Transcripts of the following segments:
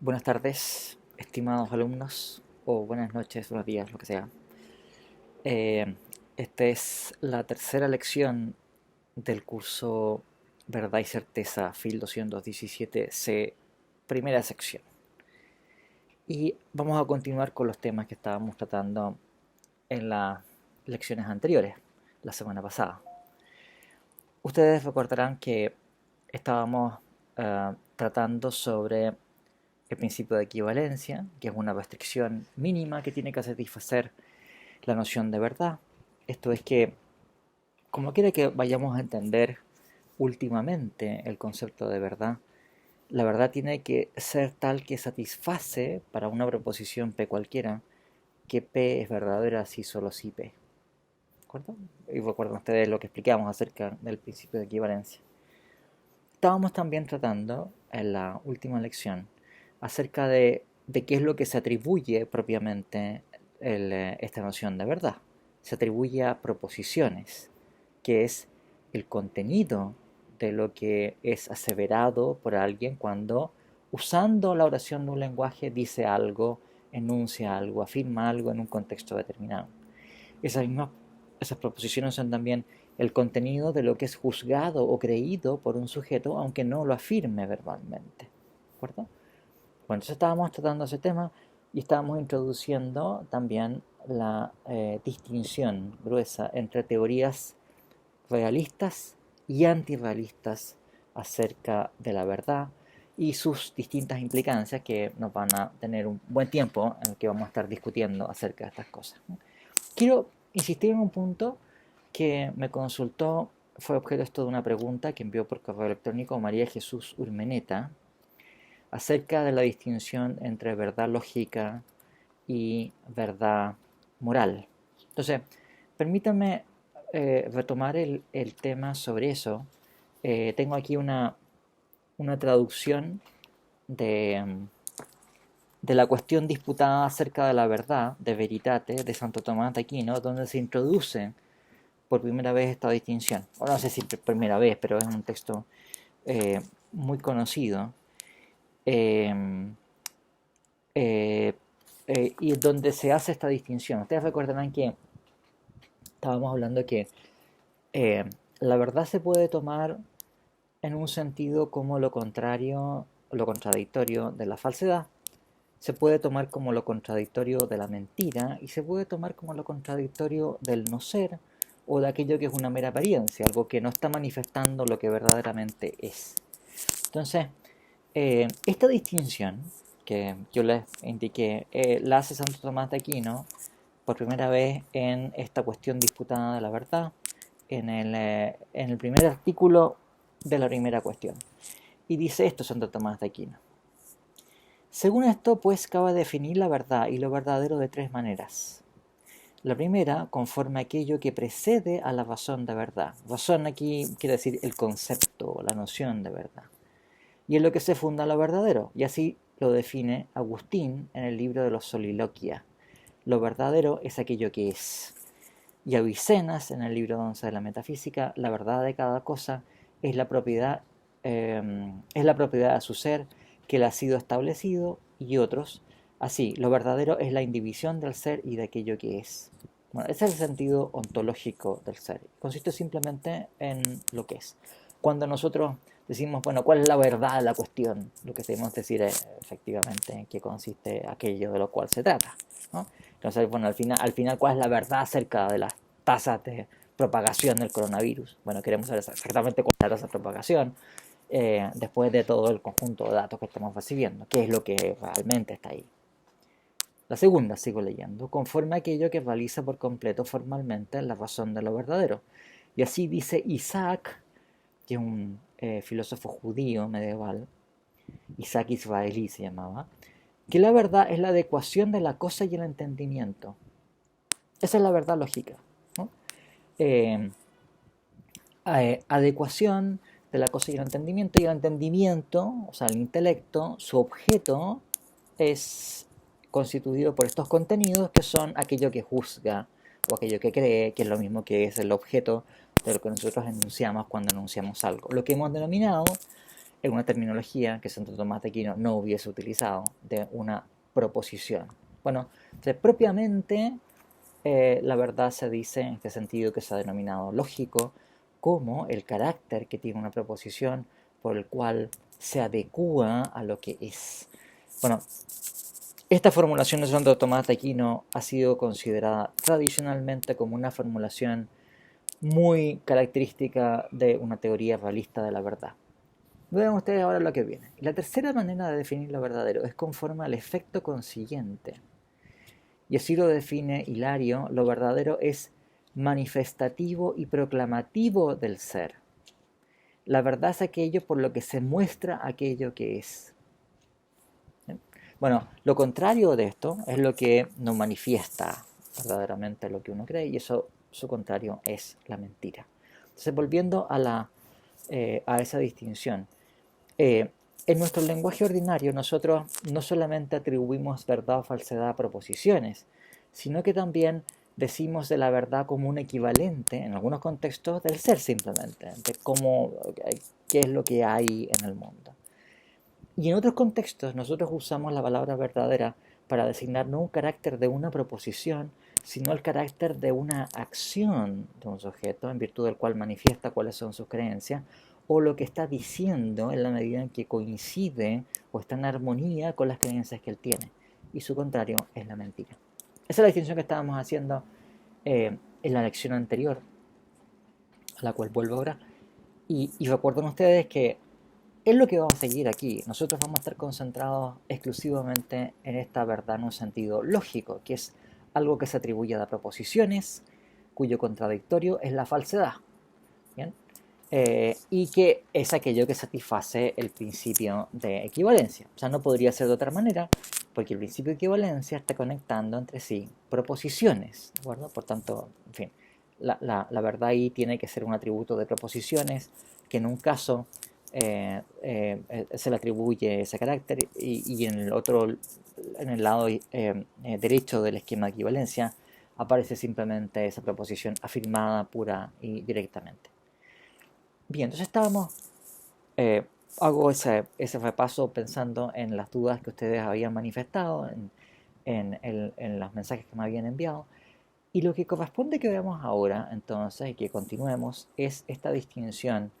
Buenas tardes, estimados alumnos, o buenas noches, buenos días, lo que sea. Eh, Esta es la tercera lección del curso Verdad y Certeza, FIL 217C, primera sección. Y vamos a continuar con los temas que estábamos tratando en las lecciones anteriores, la semana pasada. Ustedes recordarán que estábamos tratando sobre el principio de equivalencia, que es una restricción mínima que tiene que satisfacer la noción de verdad. Esto es que, como quiera que vayamos a entender últimamente el concepto de verdad, la verdad tiene que ser tal que satisface para una proposición P cualquiera que P es verdadera si solo si P. ¿De acuerdo? Y recuerden ustedes lo que explicamos acerca del principio de equivalencia. Estábamos también tratando en la última lección acerca de qué es lo que se atribuye propiamente esta noción de verdad. Se atribuye a proposiciones, que es el contenido de lo que es aseverado por alguien cuando, usando la oración de un lenguaje, dice algo, enuncia algo, afirma algo en un contexto determinado. Esas mismas, esas proposiciones son también el contenido de lo que es juzgado o creído por un sujeto, aunque no lo afirme verbalmente. ¿De acuerdo? Bueno, entonces estábamos tratando ese tema y estábamos introduciendo también la distinción gruesa entre teorías realistas y antirrealistas acerca de la verdad y sus distintas implicancias que nos van a tener un buen tiempo en el que vamos a estar discutiendo acerca de estas cosas. Quiero insistir en un punto que me consultó, fue objeto esto de una pregunta que envió por correo electrónico María Jesús Urmeneta acerca de la distinción entre verdad lógica y verdad moral. Entonces, permítanme retomar el tema sobre eso. Tengo aquí una traducción de, de la cuestión disputada acerca de la verdad, de veritate, de Santo Tomás de Aquino, donde se introduce por primera vez esta distinción. O no sé si por primera vez, pero es un texto eh, muy conocido. Eh, eh, y donde se hace esta distinción. Ustedes recordarán que estábamos hablando que eh, la verdad se puede tomar en un sentido como lo contrario, lo contradictorio de la falsedad, se puede tomar como lo contradictorio de la mentira y se puede tomar como lo contradictorio del no ser o de aquello que es una mera apariencia, algo que no está manifestando lo que verdaderamente es. Entonces, esta distinción que yo les indiqué la hace Santo Tomás de Aquino por primera vez en esta cuestión disputada de la verdad, en el primer artículo de la primera cuestión. Y dice esto Santo Tomás de Aquino. Según esto, pues, cabe definir la verdad y lo verdadero de tres maneras. La primera, conforme a aquello que precede a la razón de verdad. Razón aquí quiere decir el concepto, la noción de verdad. Y en lo que se funda lo verdadero. Y así lo define Agustín en el libro de los Soliloquia. Lo verdadero es aquello que es. Y Avicenas, en el libro 11 de la metafísica, la verdad de cada cosa es la propiedad de su ser que le ha sido establecido, y otros. Así, lo verdadero es la indivisión del ser y de aquello que es. Bueno, ese es el sentido ontológico del ser. Consiste simplemente en lo que es. Cuando nosotros decimos, bueno, ¿cuál es la verdad de la cuestión? Lo que queremos decir es efectivamente en qué consiste aquello de lo cual se trata, ¿no? Entonces, bueno, al final, ¿cuál es la verdad acerca de las tasas de propagación del coronavirus? Bueno, queremos saber exactamente cuál es la tasa de propagación después de todo el conjunto de datos que estamos recibiendo, qué es lo que realmente está ahí. La segunda, sigo leyendo, conforme a aquello que realiza por completo formalmente la razón de lo verdadero. Y así dice Isaac, que es un filósofo judío medieval, Isaac israelí se llamaba, que la verdad es la adecuación de la cosa y el entendimiento. Esa es la verdad lógica, ¿no? Eh, Adecuación de la cosa y el entendimiento, o sea, el intelecto, su objeto es constituido por estos contenidos que son aquello que juzga o aquello que cree, que es lo mismo que es el objeto de lo que nosotros enunciamos cuando enunciamos algo. Lo que hemos denominado es una terminología que Santo Tomás de Aquino no hubiese utilizado, de una proposición. Bueno, entonces, propiamente la verdad se dice en este sentido que se ha denominado lógico como el carácter que tiene una proposición por el cual se adecúa a lo que es. Bueno, esta formulación de Santo Tomás de Aquino ha sido considerada tradicionalmente como una formulación muy característica de una teoría realista de la verdad. Vean ustedes ahora lo que viene. La tercera manera de definir lo verdadero es conforme al efecto consiguiente. Y así lo define Hilario: lo verdadero es manifestativo y proclamativo del ser. La verdad es aquello por lo que se muestra aquello que es. Bueno, lo contrario de esto es lo que no manifiesta verdaderamente lo que uno cree, y eso, su contrario, es la mentira. Entonces, volviendo a esa distinción, en nuestro lenguaje ordinario nosotros no solamente atribuimos verdad o falsedad a proposiciones, sino que también decimos de la verdad como un equivalente, en algunos contextos, del ser simplemente, de cómo, qué es lo que hay en el mundo. Y en otros contextos nosotros usamos la palabra verdadera para designar no un carácter de una proposición, sino el carácter de una acción de un sujeto, en virtud del cual manifiesta cuáles son sus creencias, o lo que está diciendo en la medida en que coincide o está en armonía con las creencias que él tiene. Y su contrario es la mentira. Esa es la distinción que estábamos haciendo en la lección anterior, a la cual vuelvo ahora. Y recuerden ustedes que es lo que vamos a seguir aquí. Nosotros vamos a estar concentrados exclusivamente en esta verdad en un sentido lógico, que es algo que se atribuye a proposiciones, cuyo contradictorio es la falsedad. ¿Bien? Y que es aquello que satisface el principio de equivalencia. O sea, no podría ser de otra manera, porque el principio de equivalencia está conectando entre sí proposiciones, ¿de acuerdo? Por tanto, en fin, la verdad ahí tiene que ser un atributo de proposiciones, que en un caso se le atribuye ese carácter, y en el otro, en el lado derecho del esquema de equivalencia, aparece simplemente esa proposición afirmada pura y directamente. Bien, entonces eh, hago ese repaso pensando en las dudas que ustedes habían manifestado, en los mensajes que me habían enviado. Y lo que corresponde que veamos ahora, entonces, y que continuemos, es esta distinción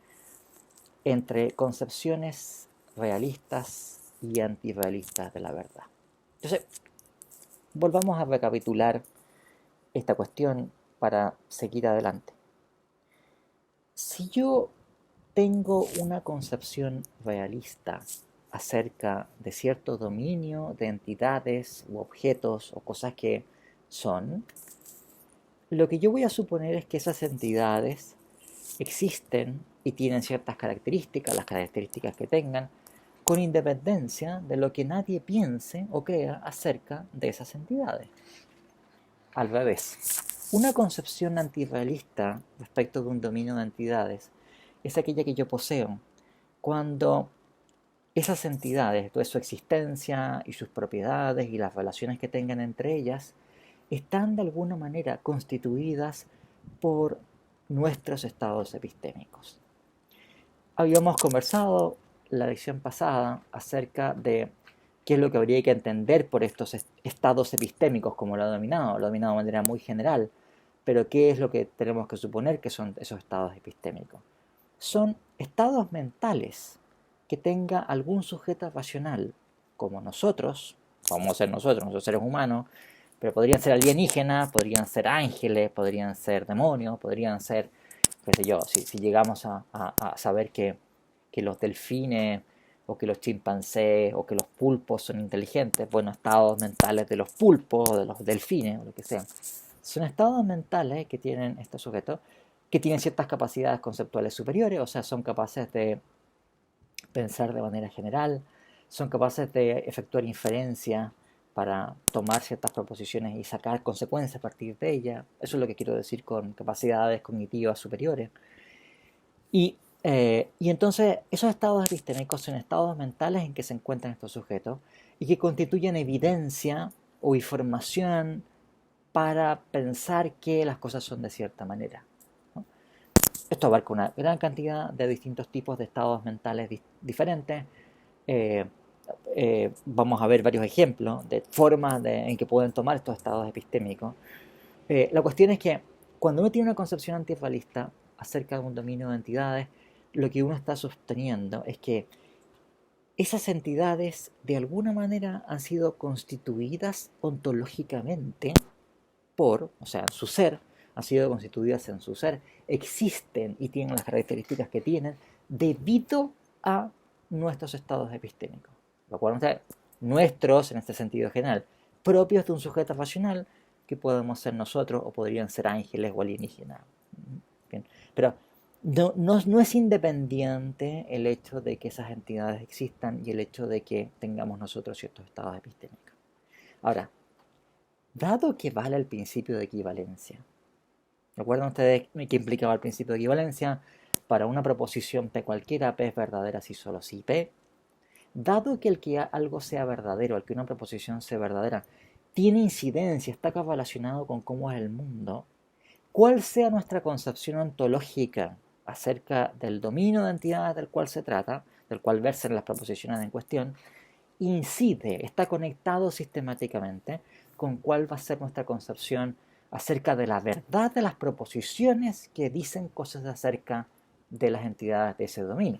entre concepciones realistas y antirrealistas de la verdad. Entonces, volvamos a recapitular esta cuestión para seguir adelante. Si yo tengo una concepción realista acerca de cierto dominio de entidades u objetos o cosas que son, lo que yo voy a suponer es que esas entidades existen y tienen ciertas características, las características que tengan, con independencia de lo que nadie piense o crea acerca de esas entidades. Al revés, una concepción antirrealista respecto de un dominio de entidades es aquella que yo poseo cuando esas entidades, toda su existencia y sus propiedades y las relaciones que tengan entre ellas, están de alguna manera constituidas por nuestros estados epistémicos. Habíamos conversado la lección pasada acerca de qué es lo que habría que entender por estos estados epistémicos, como lo ha dominado de manera muy general, pero qué es lo que tenemos que suponer que son esos estados epistémicos. Son estados mentales que tenga algún sujeto racional, como nosotros, vamos a ser nosotros seres humanos, pero podrían ser alienígenas, podrían ser ángeles, podrían ser demonios, podrían ser, qué sé yo, si llegamos a saber que los delfines o que los chimpancés o que los pulpos son inteligentes, bueno, estados mentales de los pulpos o de los delfines o lo que sea. Son estados mentales que tienen estos sujetos, que tienen ciertas capacidades conceptuales superiores, o sea, son capaces de pensar de manera general, son capaces de efectuar inferencia para tomar ciertas proposiciones y sacar consecuencias a partir de ellas. Eso es lo que quiero decir con capacidades cognitivas superiores. Y entonces esos estados epistémicos son estados mentales en que se encuentran estos sujetos y que constituyen evidencia o información para pensar que las cosas son de cierta manera, ¿no? Esto abarca una gran cantidad de distintos tipos de estados mentales diferentes. Eh, Vamos a ver varios ejemplos de formas en que pueden tomar estos estados epistémicos. La cuestión es que cuando uno tiene una concepción antirrealista acerca de un dominio de entidades, lo que uno está sosteniendo es que esas entidades de alguna manera han sido constituidas ontológicamente o sea, en su ser, han sido constituidas en su ser, existen y tienen las características que tienen debido a nuestros estados epistémicos. Lo cual nuestros, en este sentido general, propios de un sujeto racional que podemos ser nosotros o podrían ser ángeles o alienígenas. Bien. Pero no es independiente el hecho de que esas entidades existan y el hecho de que tengamos nosotros ciertos estados epistémicos. Ahora, dado que vale el principio de equivalencia, ¿recuerdan ustedes qué implicaba el principio de equivalencia? Para una proposición P cualquiera, P es verdadera si solo si P. Dado que el que algo sea verdadero, el que una proposición sea verdadera, tiene incidencia, está correlacionado con cómo es el mundo, cuál sea nuestra concepción ontológica acerca del dominio de entidades del cual se trata, del cual versan las proposiciones en cuestión, incide, está conectado sistemáticamente con cuál va a ser nuestra concepción acerca de la verdad de las proposiciones que dicen cosas acerca de las entidades de ese dominio.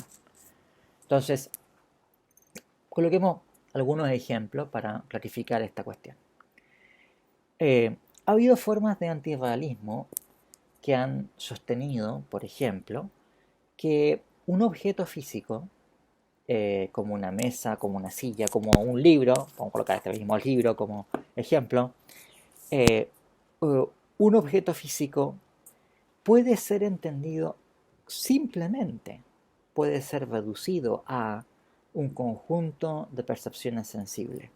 Entonces, coloquemos algunos ejemplos para clarificar esta cuestión. Ha habido formas de antirrealismo que han sostenido, por ejemplo, que un objeto físico, como una mesa, como una silla, como un libro, vamos a colocar este mismo libro como ejemplo, eh, un objeto físico puede ser entendido simplemente, puede ser reducido a un conjunto de percepciones sensibles.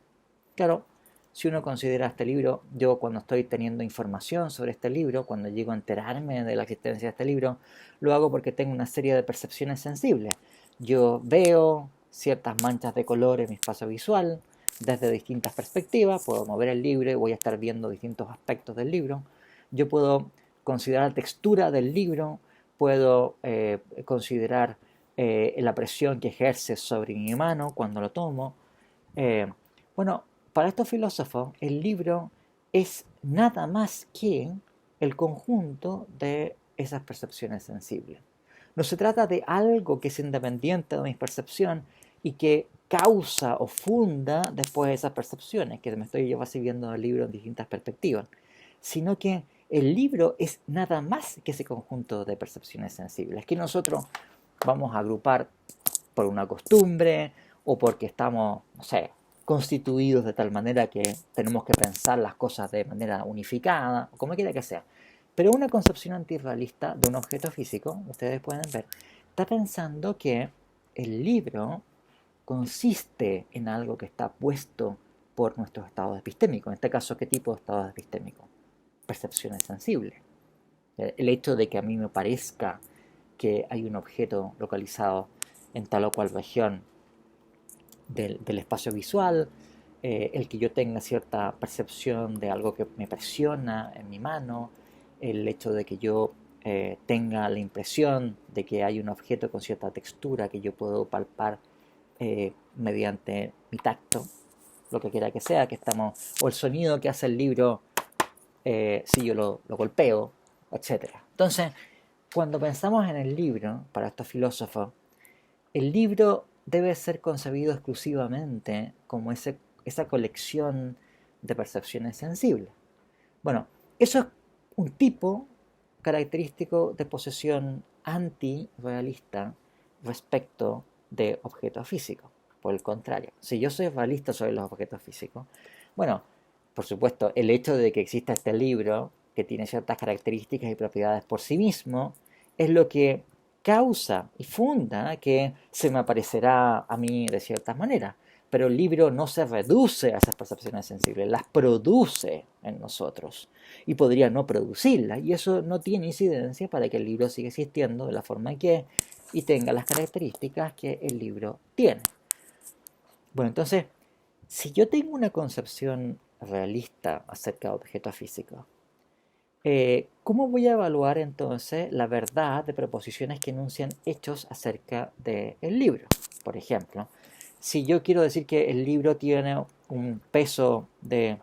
Claro, si uno considera este libro, yo cuando estoy teniendo información sobre este libro, cuando llego a enterarme de la existencia de este libro, lo hago porque tengo una serie de percepciones sensibles. Yo veo ciertas manchas de color en mi espacio visual desde distintas perspectivas, puedo mover el libro y voy a estar viendo distintos aspectos del libro. Yo puedo considerar la textura del libro, puedo considerar la presión que ejerce sobre mi mano cuando lo tomo. Eh, bueno, para estos filósofos, el libro es nada más que el conjunto de esas percepciones sensibles. No se trata de algo que es independiente de mi percepción y que causa o funda después esas percepciones, que me estoy yo recibiendo del libro en distintas perspectivas, sino que el libro es nada más que ese conjunto de percepciones sensibles, que nosotros vamos a agrupar por una costumbre o porque estamos, no sé, constituidos de tal manera que tenemos que pensar las cosas de manera unificada, o como quiera que sea. Pero una concepción antirrealista de un objeto físico, ustedes pueden ver, está pensando que el libro consiste en algo que está puesto por nuestros estados epistémicos. En este caso, ¿qué tipo de estados epistémicos? Percepciones sensibles. El hecho de que a mí me parezca que hay un objeto localizado en tal o cual región del espacio visual, el que yo tenga cierta percepción de algo que me presiona en mi mano, el hecho de que yo tenga la impresión de que hay un objeto con cierta textura que yo puedo palpar mediante mi tacto, lo que quiera que sea, que estamos, o el sonido que hace el libro si yo lo golpeo, etcétera. Entonces, cuando pensamos en el libro, para estos filósofos, el libro debe ser concebido exclusivamente como esa colección de percepciones sensibles. Bueno, eso es un tipo característico de posesión antirrealista respecto de objetos físicos. Por el contrario, si yo soy realista sobre los objetos físicos, bueno, por supuesto, el hecho de que exista este libro, que tiene ciertas características y propiedades por sí mismo, es lo que causa y funda que se me aparecerá a mí de ciertas maneras. Pero el libro no se reduce a esas percepciones sensibles, las produce en nosotros y podría no producirlas, y eso no tiene incidencia para que el libro siga existiendo de la forma que es y tenga las características que el libro tiene. Bueno, entonces, si yo tengo una concepción realista acerca de objetos físicos, ¿Cómo voy a evaluar entonces la verdad de proposiciones que enuncian hechos acerca del libro? Por ejemplo, si yo quiero decir que el libro tiene un peso de,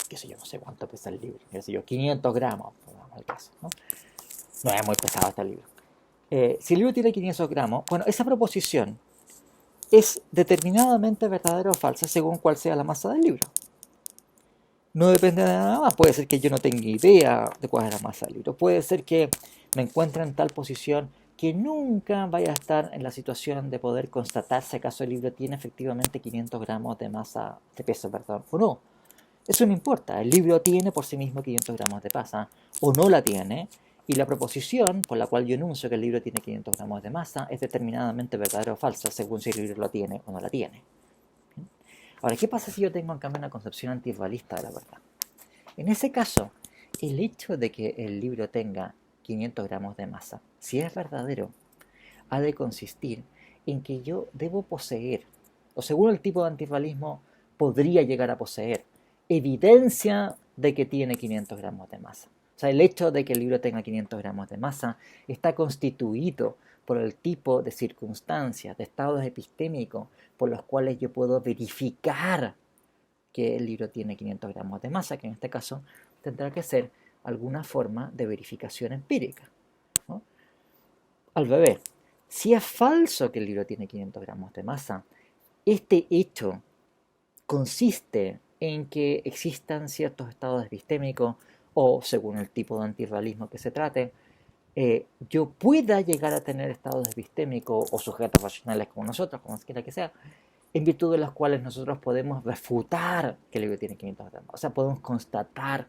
qué sé yo, no sé cuánto pesa el libro, qué sé yo, 500 gramos, pongamos el caso, ¿no? No es muy pesado este libro. Si el libro tiene 500 gramos, bueno, esa proposición es determinadamente verdadera o falsa según cuál sea la masa del libro. No depende de nada más. Puede ser que yo no tenga idea de cuál es la masa del libro. Puede ser que me encuentre en tal posición que nunca vaya a estar en la situación de poder constatar si acaso el libro tiene efectivamente 500 gramos de masa, de peso, perdón, o no. Eso no importa. El libro tiene por sí mismo 500 gramos de masa o no la tiene. Y la proposición por la cual yo enuncio que el libro tiene 500 gramos de masa es determinadamente verdadera o falsa según si el libro lo tiene o no la tiene. Ahora, ¿qué pasa si yo tengo en cambio una concepción antirrealista de la verdad? En ese caso, el hecho de que el libro tenga 500 gramos de masa, si es verdadero, ha de consistir en que yo debo poseer, o según el tipo de antirrealismo, podría llegar a poseer, evidencia de que tiene 500 gramos de masa. O sea, el hecho de que el libro tenga 500 gramos de masa está constituido por el tipo de circunstancias, de estados epistémicos por los cuales yo puedo verificar que el libro tiene 500 gramos de masa, que en este caso tendrá que ser alguna forma de verificación empírica, ¿no? Al revés, si es falso que el libro tiene 500 gramos de masa, este hecho consiste en que existan ciertos estados epistémicos o, según el tipo de antirrealismo que se trate, yo pueda llegar a tener estados epistémicos o sujetos racionales como nosotros, como quiera que sea, en virtud de los cuales nosotros podemos refutar que el libro tiene 500 gramos. O sea, podemos constatar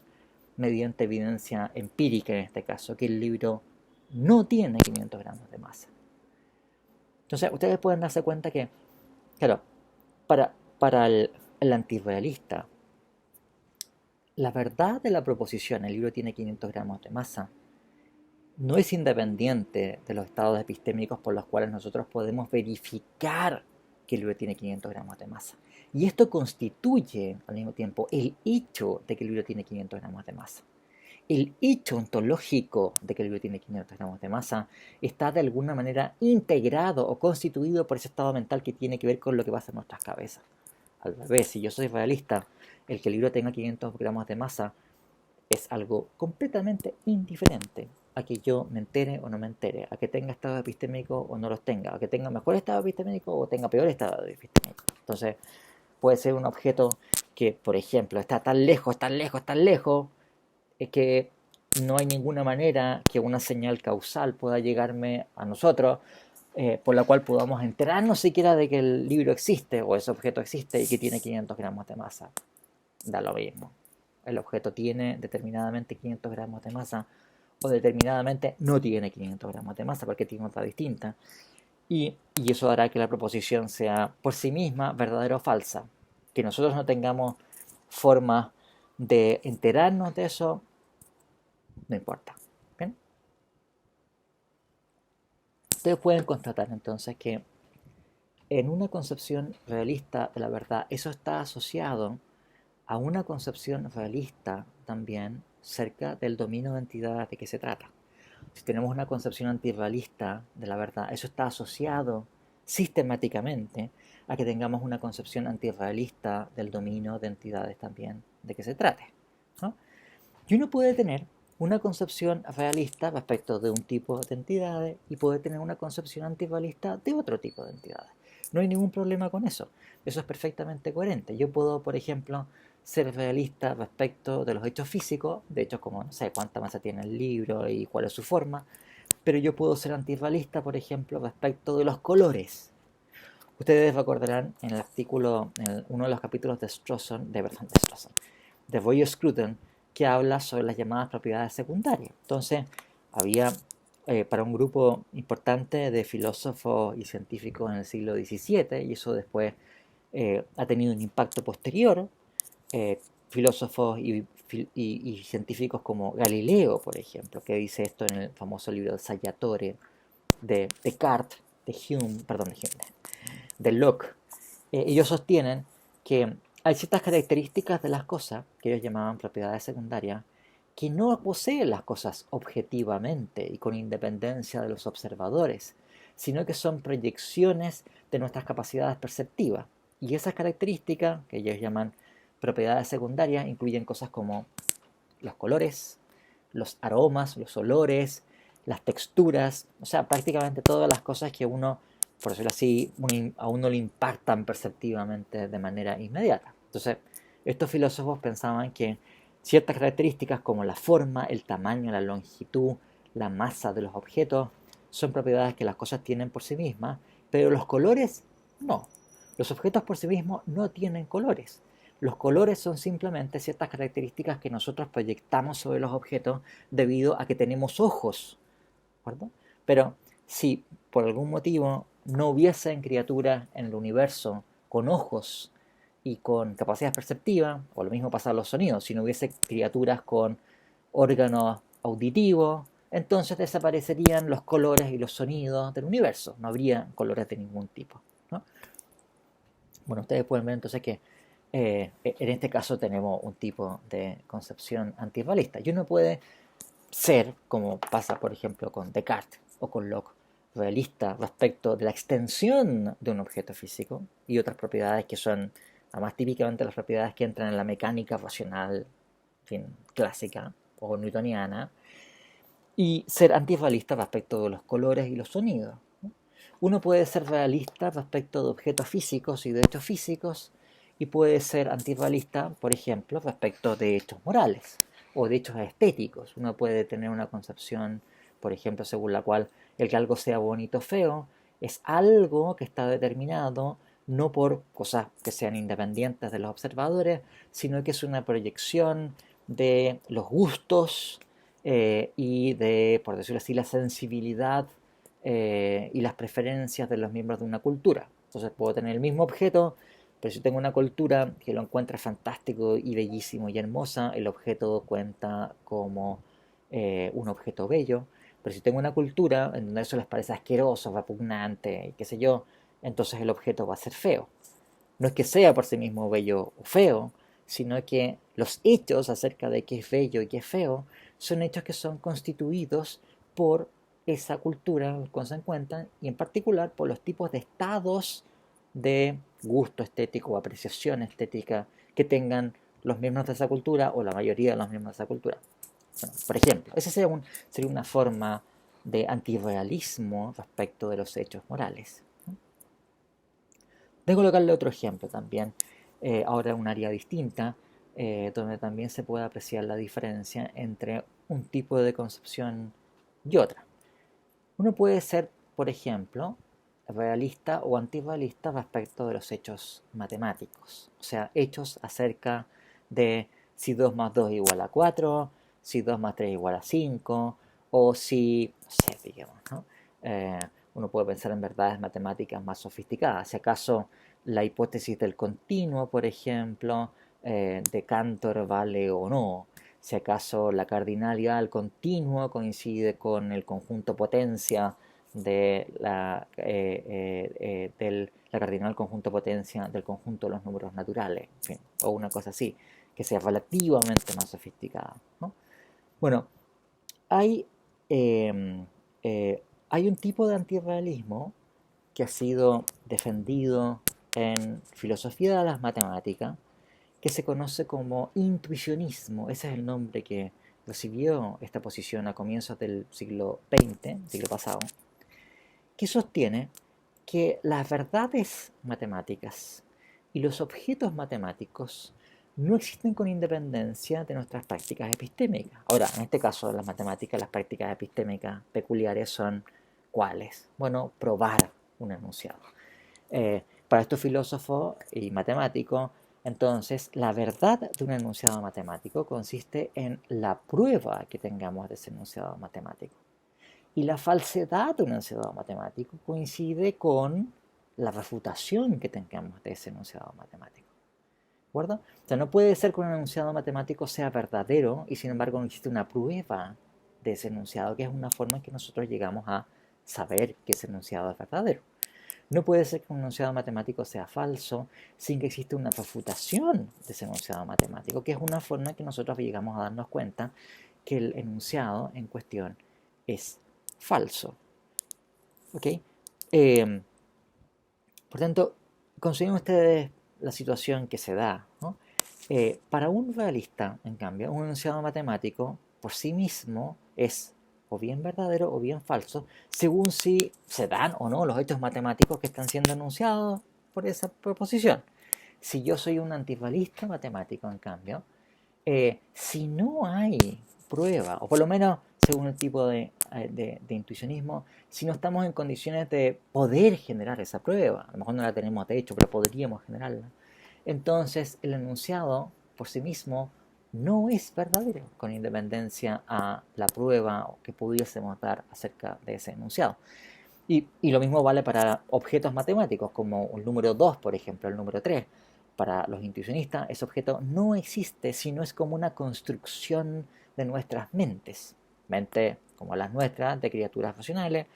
mediante evidencia empírica en este caso que el libro no tiene 500 gramos de masa. Entonces, ustedes pueden darse cuenta que, claro, para el antirrealista, la verdad de la proposición, el libro tiene 500 gramos de masa, no es independiente de los estados epistémicos por los cuales nosotros podemos verificar que el libro tiene 500 gramos de masa. Y esto constituye al mismo tiempo el hecho de que el libro tiene 500 gramos de masa. El hecho ontológico de que el libro tiene 500 gramos de masa está de alguna manera integrado o constituido por ese estado mental que tiene que ver con lo que pasa en nuestras cabezas. Al revés, si yo soy realista, el que el libro tenga 500 gramos de masa es algo completamente indiferente a que yo me entere o no me entere, a que tenga estado epistémico o no los tenga, a que tenga mejor estado epistémico o tenga peor estado epistémico. Entonces, puede ser un objeto que, por ejemplo, está tan lejos, tan lejos, tan lejos, es que no hay ninguna manera que una señal causal pueda llegarme a nosotros, por la cual podamos enterarnos siquiera de que el libro existe o ese objeto existe y que tiene 500 gramos de masa. Da lo mismo. El objeto tiene determinadamente 500 gramos de masa o determinadamente no tiene 500 gramos de masa porque tiene otra distinta. Y eso hará que la proposición sea por sí misma verdadera o falsa. Que nosotros no tengamos forma de enterarnos de eso, no importa. ¿Bien? Ustedes pueden constatar entonces que en una concepción realista de la verdad, eso está asociado a una concepción realista también cerca del dominio de entidad de que se trata. Si tenemos una concepción antirrealista de la verdad, eso está asociado sistemáticamente a que tengamos una concepción antirrealista del dominio de entidades también de que se trate, ¿no? Y uno puede tener una concepción realista respecto de un tipo de entidades y puede tener una concepción antirrealista de otro tipo de entidades. No hay ningún problema con eso. Eso es perfectamente coherente. Yo puedo, por ejemplo, ser realista respecto de los hechos físicos, de hecho, como no sé cuánta masa tiene el libro y cuál es su forma, pero yo puedo ser antirrealista, por ejemplo, respecto de los colores. Ustedes recordarán en el artículo, en uno de los capítulos de Strawson, de Roger Scruton, que habla sobre las llamadas propiedades secundarias. Entonces, había para un grupo importante de filósofos y científicos en el siglo XVII, y eso después ha tenido un impacto posterior, filósofos y científicos como Galileo, por ejemplo, que dice esto en el famoso libro del Salvatore de Descartes, de Hume, perdón, de Locke. Ellos sostienen que hay ciertas características de las cosas que ellos llamaban propiedades secundarias que no posee las cosas objetivamente y con independencia de los observadores, sino que son proyecciones de nuestras capacidades perceptivas. Y esas características, que ellos llaman propiedades secundarias, incluyen cosas como los colores, los aromas, los olores, las texturas, o sea, prácticamente todas las cosas que uno, por decirlo así, a uno le impactan perceptivamente de manera inmediata. Entonces, estos filósofos pensaban que ciertas características como la forma, el tamaño, la longitud, la masa de los objetos, son propiedades que las cosas tienen por sí mismas, pero los colores no. Los objetos por sí mismos no tienen colores. Los colores son simplemente ciertas características que nosotros proyectamos sobre los objetos debido a que tenemos ojos, ¿de acuerdo? Pero si por algún motivo no hubiesen criaturas en el universo con ojos y con capacidades perceptivas, o lo mismo pasa a los sonidos, si no hubiese criaturas con órganos auditivos, entonces desaparecerían los colores y los sonidos del universo, no habría colores de ningún tipo, ¿no? Bueno, ustedes pueden ver entonces que en este caso tenemos un tipo de concepción antirrealista. Y uno puede ser, como pasa por ejemplo con Descartes o con Locke, realista respecto de la extensión de un objeto físico y otras propiedades que son, además típicamente las propiedades que entran en la mecánica racional, en fin, clásica o newtoniana, y ser antirrealista respecto de los colores y los sonidos. Uno puede ser realista respecto de objetos físicos y de hechos físicos y puede ser antirrealista, por ejemplo, respecto de hechos morales o de hechos estéticos. Uno puede tener una concepción, por ejemplo, según la cual el que algo sea bonito o feo es algo que está determinado no por cosas que sean independientes de los observadores, sino que es una proyección de los gustos y de, por decirlo así, la sensibilidad y las preferencias de los miembros de una cultura. Entonces puedo tener el mismo objeto, pero si tengo una cultura que lo encuentra fantástico y bellísimo y hermosa, el objeto cuenta como un objeto bello. Pero si tengo una cultura en donde eso les parece asqueroso, repugnante, y qué sé yo, entonces el objeto va a ser feo. No es que sea por sí mismo bello o feo, sino que los hechos acerca de qué es bello y qué es feo son hechos que son constituidos por esa cultura con se encuentran y en particular por los tipos de estados de gusto estético o apreciación estética que tengan los miembros de esa cultura o la mayoría de los miembros de esa cultura. Bueno, por ejemplo, esa sería una forma de antirrealismo respecto de los hechos morales. Voy a colocarle otro ejemplo también, ahora en un área distinta, donde también se puede apreciar la diferencia entre un tipo de concepción y otra. Uno puede ser, por ejemplo, realista o antirrealista respecto de los hechos matemáticos, o sea, hechos acerca de si 2 más 2 igual a 4, si 2 más 3 igual a 5, o si, no sé, digamos, ¿no? Eh, Uno puede pensar en verdades matemáticas más sofisticadas, si acaso la hipótesis del continuo, por ejemplo, de Cantor vale o no, si acaso la cardinalidad al continuo coincide con el conjunto potencia de la cardinal conjunto potencia del conjunto de los números naturales, en fin, o una cosa así, que sea relativamente más sofisticada, ¿no? Bueno, hay, eh, hay un tipo de antirrealismo que ha sido defendido en filosofía de las matemáticas, que se conoce como intuicionismo. Ese es el nombre que recibió esta posición a comienzos del siglo XX, siglo pasado, que sostiene que las verdades matemáticas y los objetos matemáticos no existen con independencia de nuestras prácticas epistémicas. Ahora, en este caso, las matemáticas, las prácticas epistémicas peculiares son ¿cuáles? Bueno, probar un enunciado. Para estos filósofos y matemáticos, entonces, la verdad de un enunciado matemático consiste en la prueba que tengamos de ese enunciado matemático. Y la falsedad de un enunciado matemático coincide con la refutación que tengamos de ese enunciado matemático. ¿De acuerdo? O sea, no puede ser que un enunciado matemático sea verdadero y sin embargo no existe una prueba de ese enunciado, que es una forma en que nosotros llegamos a saber que ese enunciado es verdadero. No puede ser que un enunciado matemático sea falso sin que exista una refutación de ese enunciado matemático, que es una forma en que nosotros llegamos a darnos cuenta que el enunciado en cuestión es falso. ¿Ok? Eh, por tanto, consideren ustedes la situación que se da, ¿no? Para un realista, en cambio, un enunciado matemático por sí mismo es o bien verdadero o bien falso, según si se dan o no los hechos matemáticos que están siendo enunciados por esa proposición. Si yo soy un antirrealista matemático, en cambio, si no hay prueba, o por lo menos según el tipo de intuicionismo, si no estamos en condiciones de poder generar esa prueba, a lo mejor no la tenemos de hecho, pero podríamos generarla, entonces el enunciado por sí mismo no es verdadero, con independencia a la prueba que pudiésemos dar acerca de ese enunciado. Y lo mismo vale para objetos matemáticos, como el número 2, por ejemplo, el número 3. Para los intuicionistas, ese objeto no existe, sino es como una construcción de nuestras mentes. Mentes como las nuestras, de criaturas racionales,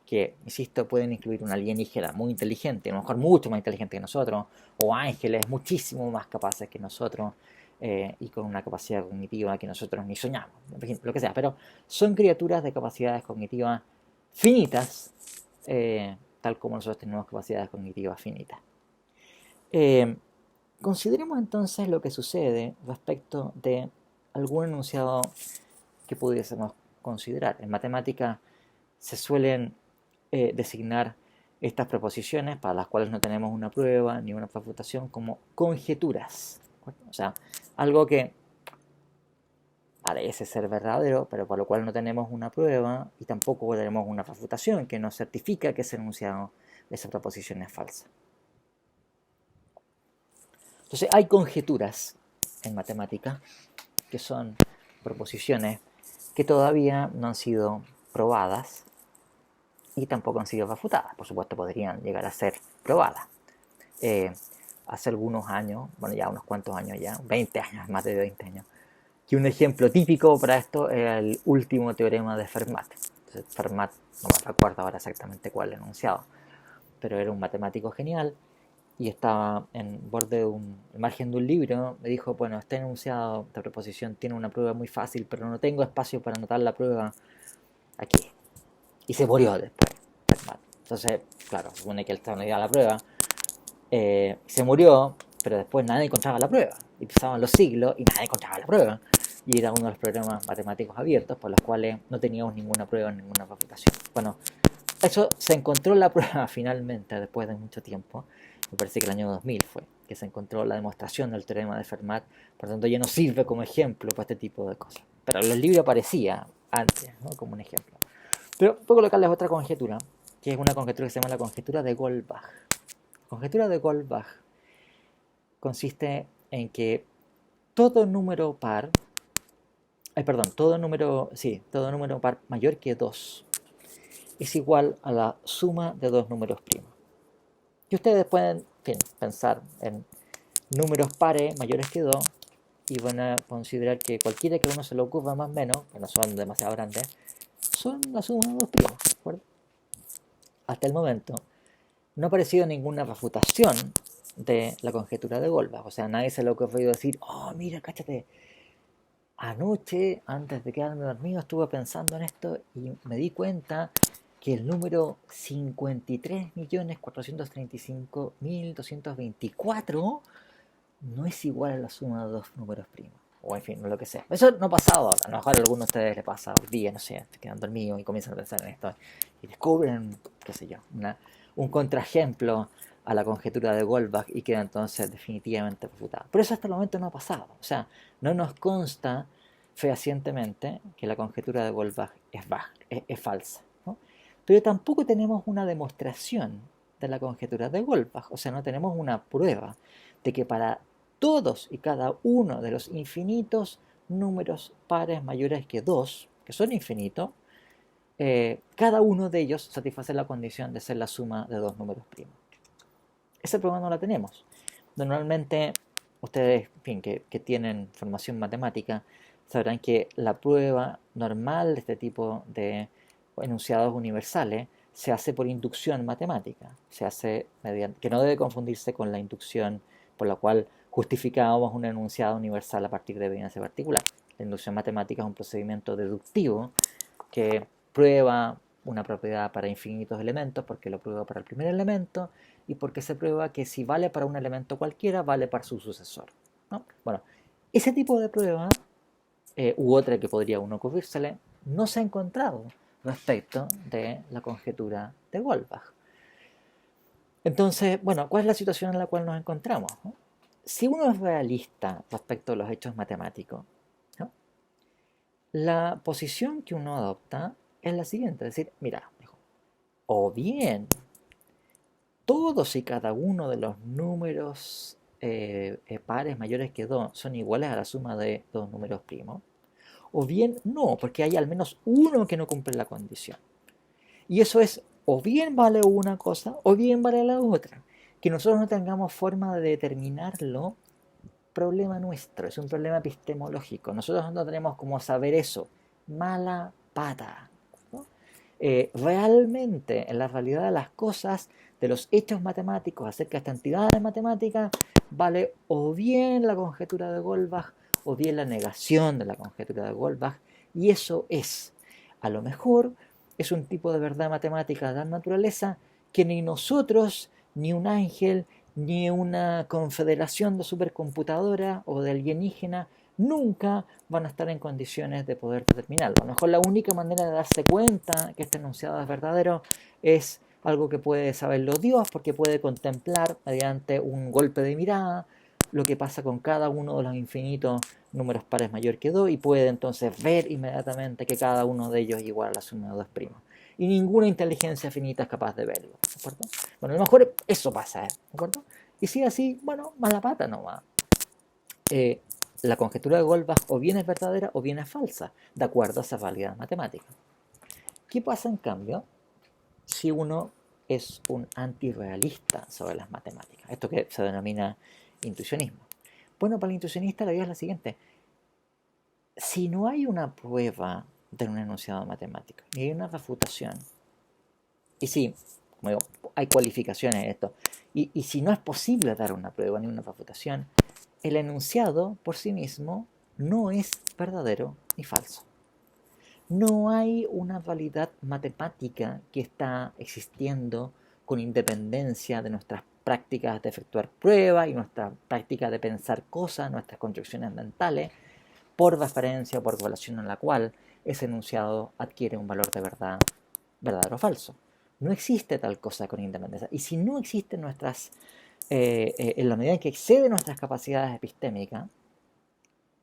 que, insisto, pueden incluir una alienígena muy inteligente, a lo mejor mucho más inteligente que nosotros, o ángeles muchísimo más capaces que nosotros, y con una capacidad cognitiva que nosotros ni soñamos, lo que sea. Pero son criaturas de capacidades cognitivas finitas, tal como nosotros tenemos capacidades cognitivas finitas. Eh, Consideremos entonces lo que sucede respecto de algún enunciado que pudiésemos considerar. En matemática se suelen designar estas proposiciones para las cuales no tenemos una prueba ni una refutación como conjeturas. O sea, algo que parece ser verdadero, pero para lo cual no tenemos una prueba y tampoco tenemos una refutación que nos certifica que ese enunciado de esa proposición es falsa. Entonces hay conjeturas en matemática que son proposiciones que todavía no han sido probadas y tampoco han sido refutadas. Por supuesto podrían llegar a ser probadas. Hace algunos años, bueno ya unos cuantos años ya, 20 años, más de 20 años, que un ejemplo típico para esto era el último teorema de Fermat. Entonces, Fermat, no me recuerdo ahora exactamente cuál enunciado, pero era un matemático genial y estaba en borde de el margen de un libro. Me dijo, bueno, este enunciado, esta proposición tiene una prueba muy fácil, pero no tengo espacio para anotar la prueba aquí. Y se murió después, Fermat. Entonces, claro, supone que él estaba en la prueba, se murió, pero después nadie encontraba la prueba. Y pasaban los siglos y nadie encontraba la prueba. Y era uno de los programas matemáticos abiertos por los cuales no teníamos ninguna prueba, ninguna refutación. Bueno, eso se encontró la prueba finalmente después de mucho tiempo. Me parece que el año 2000 fue que se encontró la demostración del teorema de Fermat. Por lo tanto, ya no sirve como ejemplo para este tipo de cosas. Pero en los libros aparecía antes, ¿no? Como un ejemplo. Pero puedo colocarles otra conjetura, que es una conjetura que se llama la conjetura de Goldbach. La conjetura de Goldbach consiste en que todo número par, todo número par mayor que 2 es igual a la suma de dos números primos. Y ustedes pueden, en fin, pensar en números pares mayores que 2 y van a considerar que cualquiera que uno se le ocurra más o menos, que no son demasiado grandes, son la suma de dos primos, ¿de acuerdo? Hasta el momento no ha aparecido ninguna refutación de la conjetura de Goldbach. O sea, nadie se le ha ocurrido decir, oh, mira, cáchate, anoche, antes de quedarme dormido, estuve pensando en esto y me di cuenta que el número 53.435.224 no es igual a la suma de dos números primos. O en fin, lo que sea. Eso no ha pasado ahora. A lo mejor a algunos de ustedes les pasa hoy día, no sé, se quedan dormidos y comienzan a pensar en esto. Y descubren, qué sé yo, un contraejemplo a la conjetura de Goldbach y queda entonces definitivamente refutada. Pero eso hasta el momento no ha pasado. O sea, no nos consta fehacientemente que la conjetura de Goldbach es falsa, ¿no? Pero tampoco tenemos una demostración de la conjetura de Goldbach. O sea, no tenemos una prueba de que para todos y cada uno de los infinitos números pares mayores que 2, que son infinitos, cada uno de ellos satisface la condición de ser la suma de dos números primos. Esa prueba no la tenemos. Normalmente, ustedes, en fin, que tienen formación matemática, sabrán que la prueba normal de este tipo de enunciados universales se hace por inducción matemática. Se hace mediante, que no debe confundirse con la inducción por la cual justificábamos un enunciado universal a partir de evidencia particular. La inducción matemática es un procedimiento deductivo que prueba una propiedad para infinitos elementos porque lo prueba para el primer elemento y porque se prueba que si vale para un elemento cualquiera, vale para su sucesor, ¿no? Bueno, ese tipo de prueba, u otra que podría uno ocurrírsele, no se ha encontrado respecto de la conjetura de Goldbach. Entonces, bueno, ¿cuál es la situación en la cual nos encontramos, ¿no? Si uno es realista respecto a los hechos matemáticos, ¿no?, la posición que uno adopta es la siguiente, es decir, mira, o bien todos y cada uno de los números pares mayores que 2 son iguales a la suma de dos números primos, o bien no, porque hay al menos uno que no cumple la condición. Y eso es, o bien vale una cosa, o bien vale la otra. Que nosotros no tengamos forma de determinarlo, problema nuestro, es un problema epistemológico. Nosotros no tenemos cómo saber eso. Mala pata, ¿no? Realmente, en la realidad de las cosas, de los hechos matemáticos acerca de esta entidad de matemática, vale o bien la conjetura de Goldbach o bien la negación de la conjetura de Goldbach, y eso es, a lo mejor, es un tipo de verdad matemática de la naturaleza que ni nosotros, ni un ángel, ni una confederación de supercomputadora o de alienígena nunca van a estar en condiciones de poder determinarlo. A lo mejor la única manera de darse cuenta que este enunciado es verdadero es algo que puede saberlo Dios, porque puede contemplar mediante un golpe de mirada lo que pasa con cada uno de los infinitos números pares mayor que 2 y puede entonces ver inmediatamente que cada uno de ellos es igual a la suma de 2 primos. Y ninguna inteligencia finita es capaz de verlo, ¿de acuerdo? Bueno, a lo mejor eso pasa, ¿de acuerdo? Y si así, bueno, mala pata nomás. La conjetura de Goldbach o bien es verdadera o bien es falsa, de acuerdo a esa realidad matemática. ¿Qué pasa en cambio si uno es un antirrealista sobre las matemáticas? Esto que se denomina intuicionismo. Bueno, para el intuicionista la idea es la siguiente. Si no hay una prueba de un enunciado matemático, ni hay una refutación, y si, como digo, hay cualificaciones en esto, y si no es posible dar una prueba ni una refutación, el enunciado por sí mismo no es verdadero ni falso. No hay una validad matemática que está existiendo con independencia de nuestras prácticas de efectuar pruebas y nuestras prácticas de pensar cosas, nuestras construcciones mentales, por referencia o por relación en la cual ese enunciado adquiere un valor de verdad, verdadero o falso. No existe tal cosa con independencia. Y si no existen en la medida en que excede nuestras capacidades epistémicas,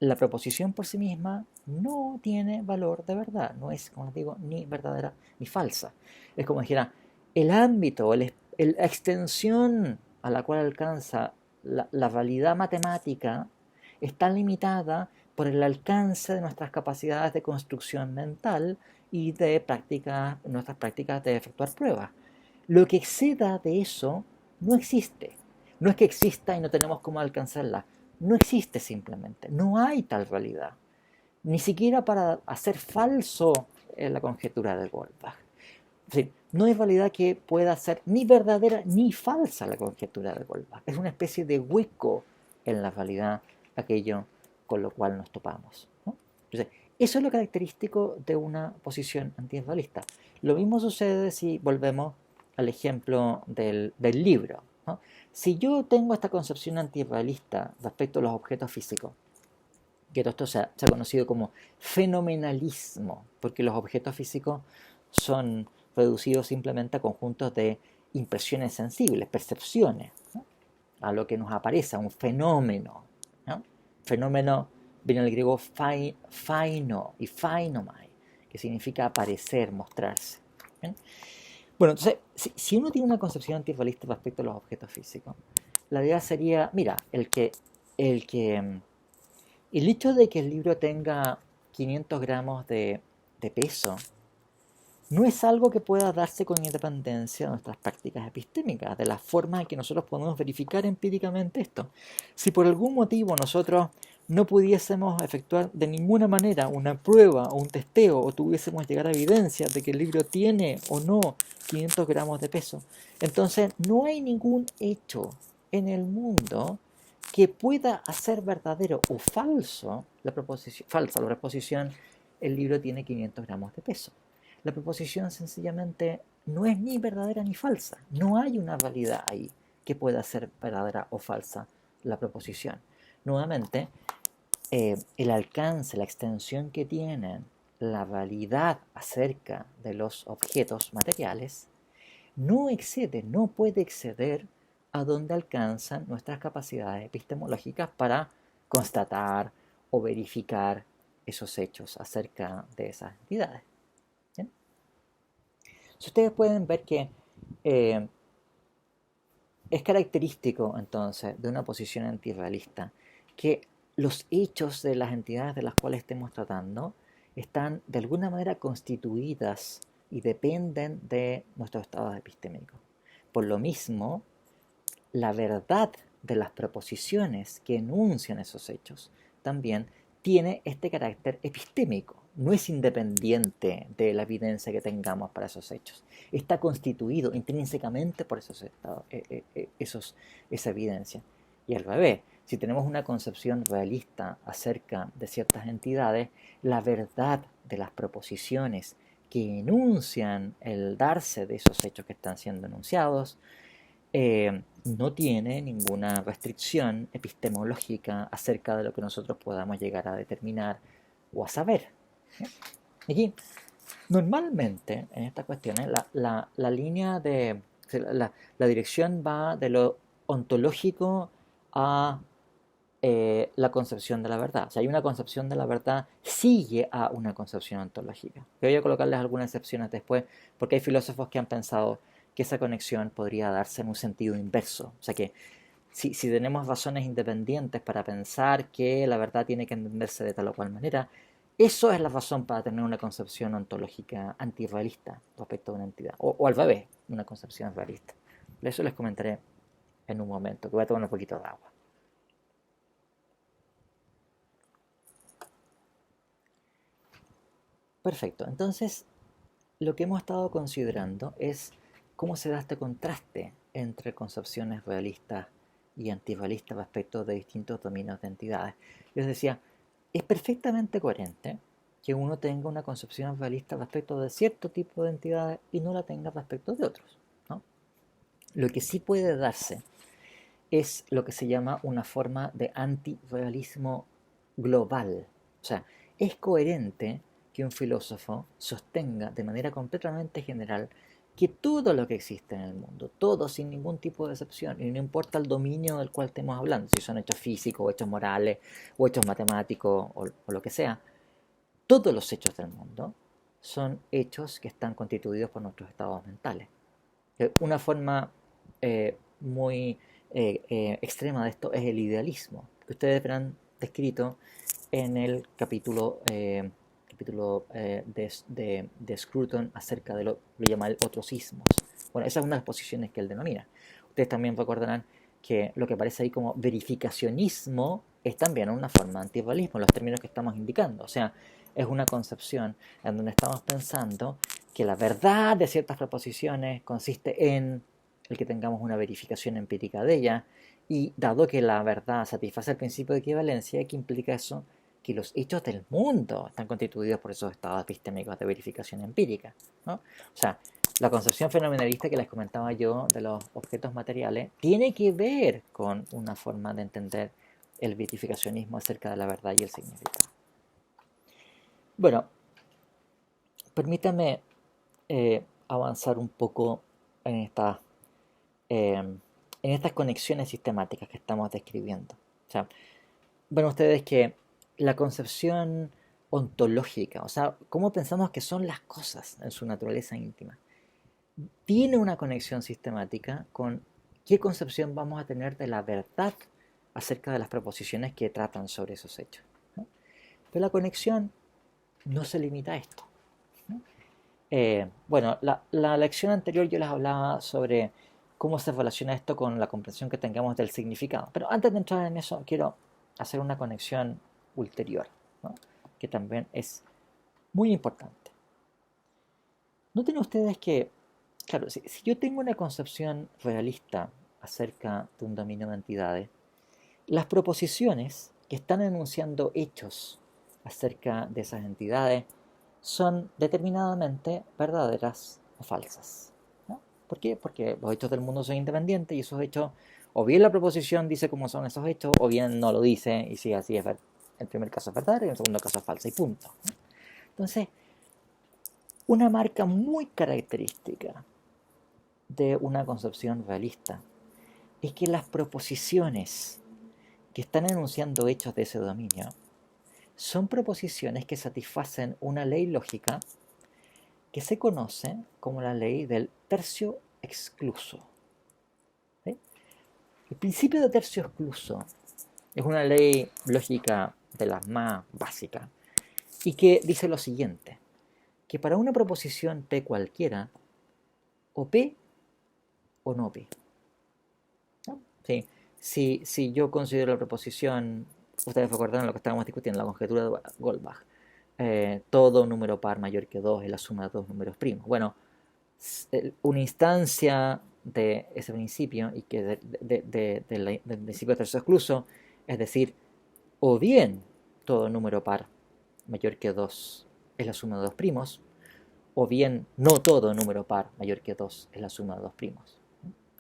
la proposición por sí misma no tiene valor de verdad, no es, como les digo, ni verdadera ni falsa. Es como dijera, el ámbito, la extensión a la cual alcanza la realidad matemática está limitada por el alcance de nuestras capacidades de construcción mental y de nuestras prácticas de efectuar pruebas. Lo que exceda de eso no existe. No es que exista y no tenemos cómo alcanzarla. No existe simplemente. No hay tal realidad. Ni siquiera para hacer falso la conjetura de Goldbach. Es decir, no hay realidad que pueda ser ni verdadera ni falsa la conjetura de Goldbach. Es una especie de hueco en la realidad, aquello con lo cual nos topamos, ¿no? Entonces, eso es lo característico de una posición antirrealista. Lo mismo sucede si volvemos al ejemplo del libro, ¿no? Si yo tengo esta concepción antirrealista respecto a los objetos físicos, que todo esto se ha conocido como fenomenalismo, porque los objetos físicos son reducidos simplemente a conjuntos de impresiones sensibles, percepciones, ¿no?, a lo que nos aparece, a un fenómeno, ¿no? Fenómeno viene del griego faino y fainomai, que significa aparecer, mostrarse. ¿Bien? Bueno, entonces, si uno tiene una concepción antirrealista respecto a los objetos físicos, la idea sería, mira, el hecho de que el libro tenga 500 gramos de peso no es algo que pueda darse con independencia de nuestras prácticas epistémicas, de las formas en que nosotros podemos verificar empíricamente esto. Si por algún motivo nosotros no pudiésemos efectuar de ninguna manera una prueba o un testeo o tuviésemos llegar a evidencia de que el libro tiene o no 500 gramos de peso, entonces no hay ningún hecho en el mundo que pueda hacer verdadero o falso La proposición, falsa, la proposición, el libro tiene 500 gramos de peso. La proposición sencillamente no es ni verdadera ni falsa. No hay una validad ahí que pueda ser verdadera o falsa la proposición. Nuevamente, el alcance, la extensión que tienen, la validad acerca de los objetos materiales, no excede, no puede exceder a donde alcanzan nuestras capacidades epistemológicas para constatar o verificar esos hechos acerca de esas entidades. ¿Bien? Si ustedes pueden ver que eh, es característico entonces de una posición antirrealista que los hechos de las entidades de las cuales estemos tratando están de alguna manera constituidas y dependen de nuestros estados epistémicos. Por lo mismo, la verdad de las proposiciones que enuncian esos hechos también tiene este carácter epistémico, no es independiente de la evidencia que tengamos para esos hechos. Está constituido intrínsecamente por esa evidencia. Y al revés, si tenemos una concepción realista acerca de ciertas entidades, la verdad de las proposiciones que enuncian el darse de esos hechos que están siendo enunciados no tiene ninguna restricción epistemológica acerca de lo que nosotros podamos llegar a determinar o a saber. Aquí, normalmente en estas cuestiones, la línea de la dirección va de lo ontológico a la concepción de la verdad. O sea, hay una concepción de la verdad, sigue a una concepción ontológica. Yo voy a colocarles algunas excepciones después, porque hay filósofos que han pensado que esa conexión podría darse en un sentido inverso. O sea que si tenemos razones independientes para pensar que la verdad tiene que entenderse de tal o cual manera, eso es la razón para tener una concepción ontológica antirrealista respecto a una entidad. O al revés, una concepción realista. Eso les comentaré en un momento, que voy a tomar un poquito de agua. Perfecto, entonces lo que hemos estado considerando es cómo se da este contraste entre concepciones realistas y antirrealistas respecto de distintos dominios de entidades. Les decía, es perfectamente coherente que uno tenga una concepción realista respecto de cierto tipo de entidades y no la tenga respecto de otros, ¿no? Lo que sí puede darse es lo que se llama una forma de antirrealismo global. O sea, es coherente que un filósofo sostenga de manera completamente general que todo lo que existe en el mundo, todo sin ningún tipo de excepción, y no importa el dominio del cual estemos hablando, si son hechos físicos, o hechos morales, o hechos matemáticos, o lo que sea, todos los hechos del mundo son hechos que están constituidos por nuestros estados mentales. Una forma muy extrema de esto es el idealismo, que ustedes verán descrito en el capítulo de Scruton acerca de lo llama el otros ismos. Bueno, esa es una de las posiciones que él denomina. Ustedes también recordarán que lo que aparece ahí como verificacionismo es también una forma de antirrealismo, los términos que estamos indicando. O sea, es una concepción en donde estamos pensando que la verdad de ciertas proposiciones consiste en el que tengamos una verificación empírica de ella, y dado que la verdad satisface el principio de equivalencia, ¿qué implica eso? Que los hechos del mundo están constituidos por esos estados epistémicos de verificación empírica, ¿no? O sea, la concepción fenomenalista que les comentaba yo de los objetos materiales tiene que ver con una forma de entender el verificacionismo acerca de la verdad y el significado. Bueno, permítame avanzar un poco en estas conexiones sistemáticas que estamos describiendo. O sea, ven ustedes que la concepción ontológica, o sea, cómo pensamos que son las cosas en su naturaleza íntima, tiene una conexión sistemática con qué concepción vamos a tener de la verdad acerca de las proposiciones que tratan sobre esos hechos, ¿no? Pero la conexión no se limita a esto. Bueno, la lección anterior yo les hablaba sobre cómo se relaciona esto con la comprensión que tengamos del significado. Pero antes de entrar en eso, quiero hacer una conexión ulterior, ¿no? Que también es muy importante. Noten ustedes que, claro, si yo tengo una concepción realista acerca de un dominio de entidades, las proposiciones que están enunciando hechos acerca de esas entidades son determinadamente verdaderas o falsas, ¿no? ¿Por qué? Porque los hechos del mundo son independientes y esos hechos, o bien la proposición dice cómo son esos hechos, o bien no lo dice y si así es verdad. El primer caso es verdadero y el segundo caso es falso y punto, ¿no? Entonces, una marca muy característica de una concepción realista es que las proposiciones que están enunciando hechos de ese dominio son proposiciones que satisfacen una ley lógica que se conoce como la ley del tercio excluso, ¿sí? El principio de tercio excluso es una ley lógica de las más básicas y que dice lo siguiente, que para una proposición P cualquiera, o P o no P, ¿no? ¿Sí? Si yo considero la proposición, ustedes recordaron lo que estábamos discutiendo, la conjetura de Goldbach, todo número par mayor que 2 es la suma de dos números primos. Bueno, una instancia de ese principio y que del principio de tercer excluso, es decir, o bien todo número par mayor que 2 es la suma de dos primos, o bien no todo número par mayor que 2 es la suma de dos primos.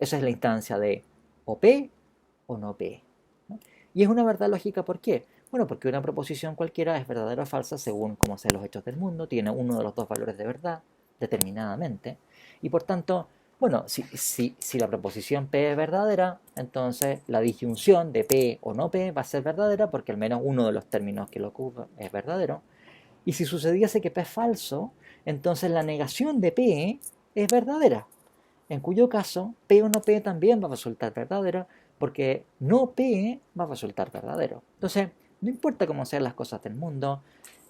Esa es la instancia de o P o no P, ¿no? Y es una verdad lógica, ¿por qué? Bueno, porque una proposición cualquiera es verdadera o falsa según cómo sean los hechos del mundo, tiene uno de los dos valores de verdad, determinadamente, y por tanto, bueno, si la proposición P es verdadera, entonces la disyunción de P o no P va a ser verdadera porque al menos uno de los términos que lo ocupa es verdadero, y si sucediese que P es falso, entonces la negación de P es verdadera, en cuyo caso P o no P también va a resultar verdadero, porque no P va a resultar verdadero. Entonces, no importa cómo sean las cosas del mundo,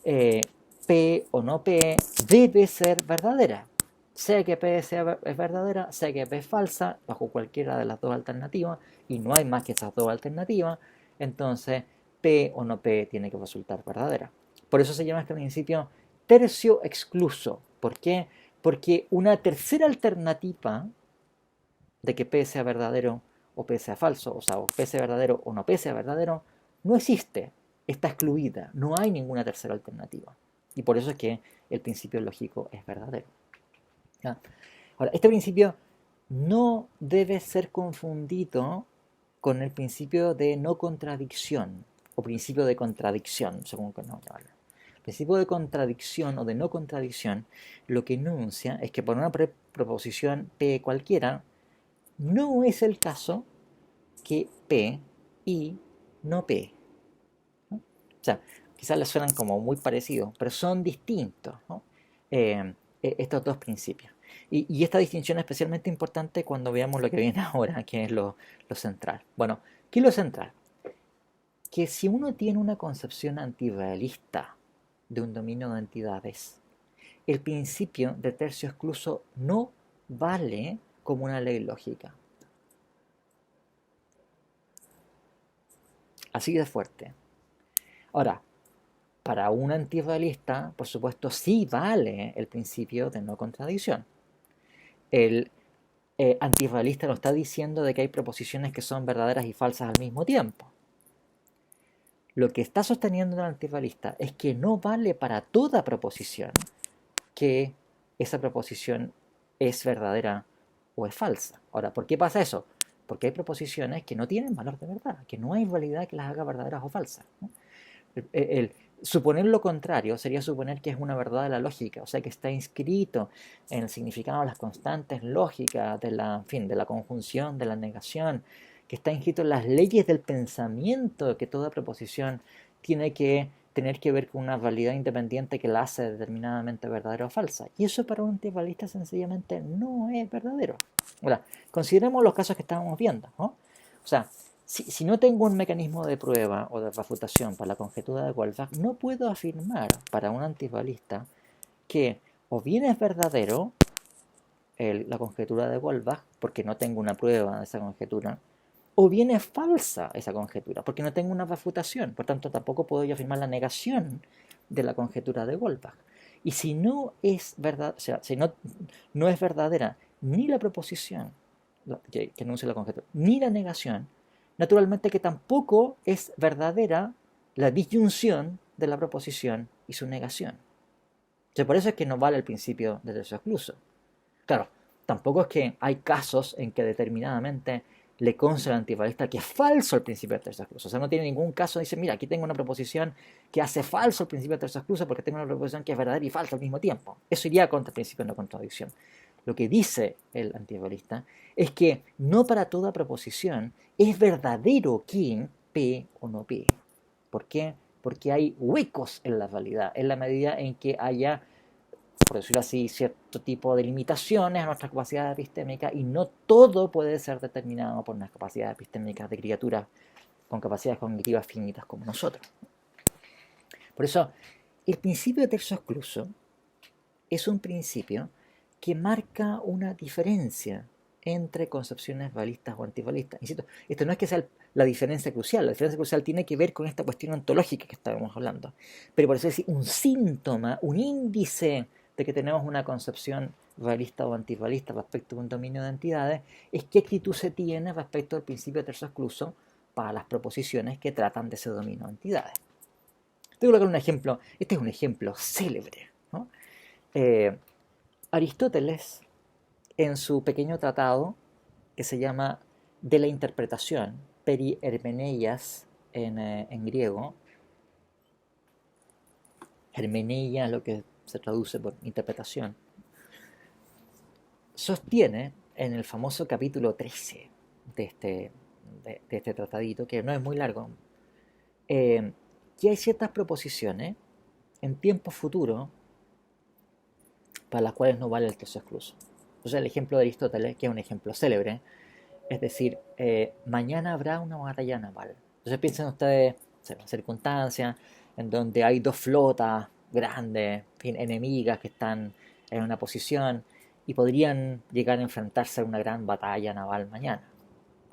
P o no P debe ser verdadera. Sea que P es verdadera, sea que P es falsa, bajo cualquiera de las dos alternativas, y no hay más que esas dos alternativas, entonces P o no P tiene que resultar verdadera. Por eso se llama este principio tercio excluso. ¿Por qué? Porque una tercera alternativa de que P sea verdadero o P sea falso, o sea, o P sea verdadero o no P sea verdadero, no existe, está excluida, no hay ninguna tercera alternativa. Y por eso es que el principio lógico es verdadero, ¿ya? Ahora, este principio no debe ser confundido con el principio de no contradicción, o principio de contradicción, según que no llamarlo. El principio de contradicción o de no contradicción lo que enuncia es que por una proposición P cualquiera, no es el caso que P y no P, ¿no? O sea, quizás les suenan como muy parecidos, pero son distintos, ¿no? Estos dos principios. Y esta distinción es especialmente importante cuando veamos lo que viene ahora, que es lo central. Bueno, ¿qué es lo central? Que si uno tiene una concepción antirrealista de un dominio de entidades, el principio de tercio excluso no vale como una ley lógica. Así de fuerte. Ahora, para un antirrealista, por supuesto, sí vale el principio de no contradicción. El antirrealista no está diciendo de que hay proposiciones que son verdaderas y falsas al mismo tiempo. Lo que está sosteniendo el antirrealista es que no vale para toda proposición que esa proposición es verdadera o es falsa. Ahora, ¿por qué pasa eso? Porque hay proposiciones que no tienen valor de verdad, que no hay realidad que las haga verdaderas o falsas, ¿no? Suponer lo contrario sería suponer que es una verdad de la lógica, o sea que está inscrito en el significado de las constantes lógicas, en fin, de la conjunción, de la negación, que está inscrito en las leyes del pensamiento, que toda proposición tiene que tener que ver con una realidad independiente que la hace determinadamente verdadera o falsa. Y eso para un antirrealista sencillamente no es verdadero. Ahora, consideremos los casos que estábamos viendo, ¿no? O sea, si no tengo un mecanismo de prueba o de refutación para la conjetura de Goldbach, no puedo afirmar para un antirrealista que o bien es verdadero la conjetura de Goldbach, porque no tengo una prueba de esa conjetura, o bien es falsa esa conjetura, porque no tengo una refutación. Por tanto, tampoco puedo yo afirmar la negación de la conjetura de Goldbach. Y si no es verdad, o sea, si no es verdadera ni la proposición que enuncia la conjetura, ni la negación, naturalmente que tampoco es verdadera la disyunción de la proposición y su negación. Entonces, por eso es que no vale el principio de tercer excluso. Claro, tampoco es que hay casos en que determinadamente le consta al antivalista que es falso el principio de tercer excluso. O sea, no tiene ningún caso, dice, mira, aquí tengo una proposición que hace falso el principio de tercer excluso porque tengo una proposición que es verdadera y falsa al mismo tiempo. Eso iría contra el principio de no contradicción. Lo que dice el antivalista es que no para toda proposición es verdadero que P o no P. ¿Por qué? Porque hay huecos en la validad, en la medida en que haya, por decirlo así, cierto tipo de limitaciones a nuestra capacidad epistémica y no todo puede ser determinado por unas capacidades epistémicas de criaturas con capacidades cognitivas finitas como nosotros. Por eso, el principio de terzo excluso es un principio que marca una diferencia entre concepciones valistas o antivalistas. Insisto, esto no es que sea la diferencia crucial. La diferencia crucial tiene que ver con esta cuestión ontológica que estábamos hablando. Pero por eso decir, un síntoma, un índice de que tenemos una concepción valista o antivalista respecto a un dominio de entidades es qué actitud se tiene respecto al principio de terzo excluso para las proposiciones que tratan de ese dominio de entidades. Te voy a colocar un ejemplo. Este es un ejemplo célebre, ¿no? Aristóteles, en su pequeño tratado que se llama De la interpretación, Peri-hermeneias en griego, hermeneia, lo que se traduce por interpretación, sostiene en el famoso capítulo 13 de este tratadito, que no es muy largo, que hay ciertas proposiciones en tiempo futuro para las cuales no vale el tercer excluso. Entonces el ejemplo de Aristóteles, que es un ejemplo célebre, es decir, mañana habrá una batalla naval. Entonces piensen ustedes en una circunstancia en donde hay dos flotas grandes, enemigas que están en una posición y podrían llegar a enfrentarse a una gran batalla naval mañana.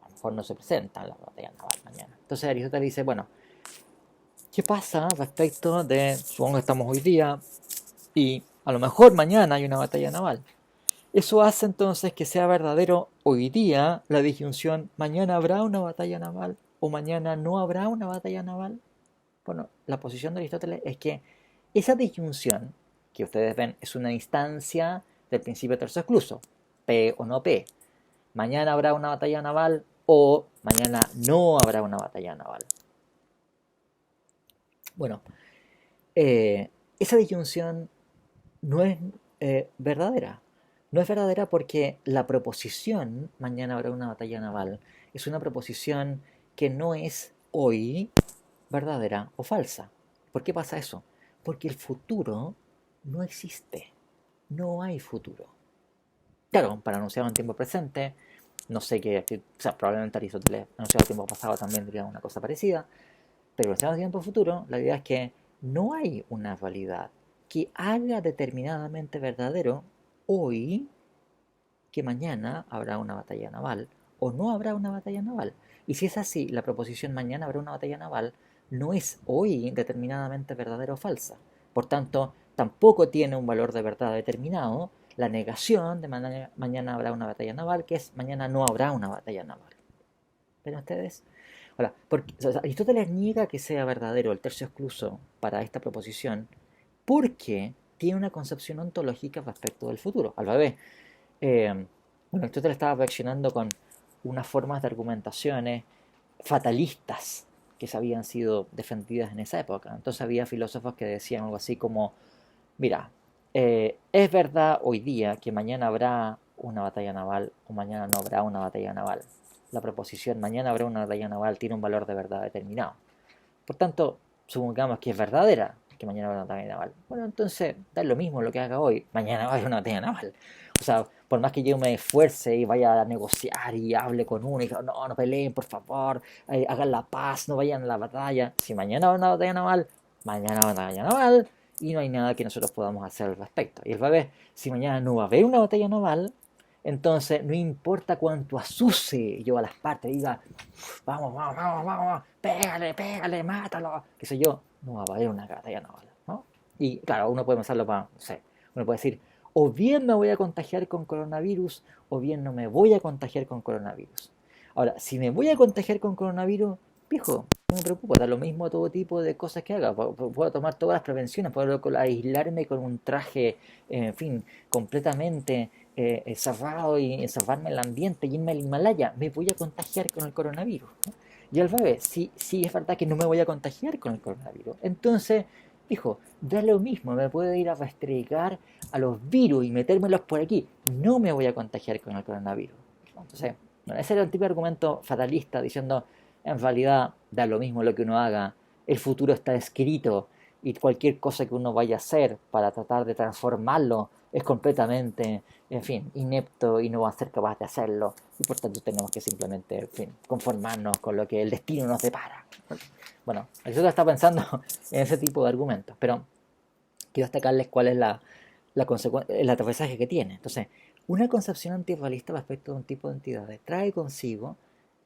A lo mejor no se presenta la batalla naval mañana. Entonces Aristóteles dice, bueno, ¿qué pasa respecto de, supongo que estamos hoy día, y a lo mejor mañana hay una batalla naval? Eso hace entonces que sea verdadero hoy día la disyunción mañana habrá una batalla naval o mañana no habrá una batalla naval. Bueno, la posición de Aristóteles es que esa disyunción que ustedes ven es una instancia del principio de terzo excluso, P o no P. Mañana habrá una batalla naval o mañana no habrá una batalla naval. Bueno, esa disyunción no es verdadera. No es verdadera porque la proposición, mañana habrá una batalla naval, es una proposición que no es hoy verdadera o falsa. ¿Por qué pasa eso? Porque el futuro no existe. No hay futuro. Claro, para anunciarlo en tiempo presente, no sé qué, o sea, probablemente Aristóteles anunciado en tiempo pasado también diría una cosa parecida, pero en tiempo futuro, la idea es que no hay una validad que haga determinadamente verdadero hoy que mañana habrá una batalla naval o no habrá una batalla naval. Y si es así, la proposición mañana habrá una batalla naval no es hoy determinadamente verdadera o falsa. Por tanto, tampoco tiene un valor de verdad determinado la negación de mañana habrá una batalla naval, que es mañana no habrá una batalla naval. ¿Ven ustedes? Ahora, porque, o sea, Aristóteles niega que sea verdadero el tercio excluso para esta proposición porque tiene una concepción ontológica respecto del futuro. Al revés, bueno, Aristóteles estaba reaccionando con unas formas de argumentaciones fatalistas que habían sido defendidas en esa época. Entonces había filósofos que decían algo así como, mira, es verdad hoy día que mañana habrá una batalla naval o mañana no habrá una batalla naval. La proposición mañana habrá una batalla naval tiene un valor de verdad determinado. Por tanto, supongamos que es verdadera que mañana habrá una batalla naval. Bueno, entonces da lo mismo lo que haga hoy, mañana va a haber una batalla naval. O sea, por más que yo me esfuerce y vaya a negociar y hable con uno y diga, no, no peleen, por favor, hagan la paz, no vayan a la batalla. Si mañana va a haber una batalla naval, mañana va a haber una batalla naval y no hay nada que nosotros podamos hacer al respecto. Y al revés, si mañana no va a haber una batalla naval, entonces no importa cuánto asuse yo a las partes, diga, vamos, vamos, vamos, vamos, pégale, pégale, mátalo, qué sé yo, no va a haber una batalla naval, ¿no? Y claro, uno puede pensarlo para, no sé, uno puede decir, o bien me voy a contagiar con coronavirus, o bien no me voy a contagiar con coronavirus. Ahora, si me voy a contagiar con coronavirus, viejo, no me preocupa, da lo mismo todo tipo de cosas que haga. Puedo tomar todas las prevenciones, puedo aislarme con un traje, en fin, completamente cerrado y encerrarme en el ambiente y irme al Himalaya. Me voy a contagiar con el coronavirus, ¿no? Y al revés, sí es verdad que no me voy a contagiar con el coronavirus. Entonces, dijo, da lo mismo, me puedo ir a rastrear a los virus y metérmelos por aquí. No me voy a contagiar con el coronavirus. Entonces, bueno, ese era el tipo de argumento fatalista diciendo, en realidad da lo mismo lo que uno haga, el futuro está escrito y cualquier cosa que uno vaya a hacer para tratar de transformarlo es completamente, en fin, inepto y no va a ser capaz de hacerlo. Y por tanto tenemos que simplemente, en fin, conformarnos con lo que el destino nos depara. Bueno, eso está pensando en ese tipo de argumentos, pero quiero destacarles cuál es el aterrizaje que tiene. Entonces, una concepción antirrealista respecto a un tipo de entidades trae consigo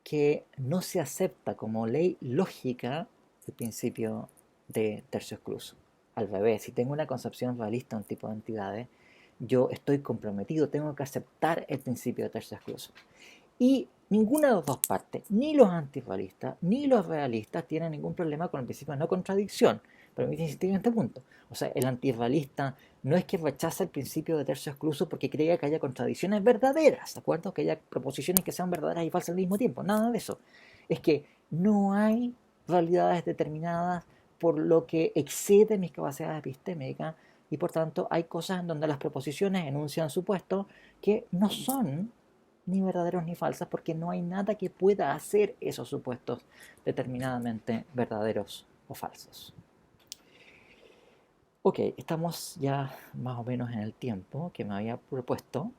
que no se acepta como ley lógica el principio de tercio excluso. Al revés, si tengo una concepción realista de un tipo de entidades, yo estoy comprometido, tengo que aceptar el principio de tercio excluso. Y ninguna de las dos partes, ni los antirrealistas ni los realistas, tienen ningún problema con el principio de no contradicción. Permítame insistir en este punto. O sea, el antirrealista no es que rechaza el principio de tercio excluso porque crea que haya contradicciones verdaderas, ¿de acuerdo? Que haya proposiciones que sean verdaderas y falsas al mismo tiempo. Nada de eso. Es que no hay realidades determinadas por lo que excede mis capacidades epistémicas y por tanto hay cosas en donde las proposiciones enuncian supuestos que no son ni verdaderos ni falsas, porque no hay nada que pueda hacer esos supuestos determinadamente verdaderos o falsos. Ok, estamos ya más o menos en el tiempo que me había propuesto,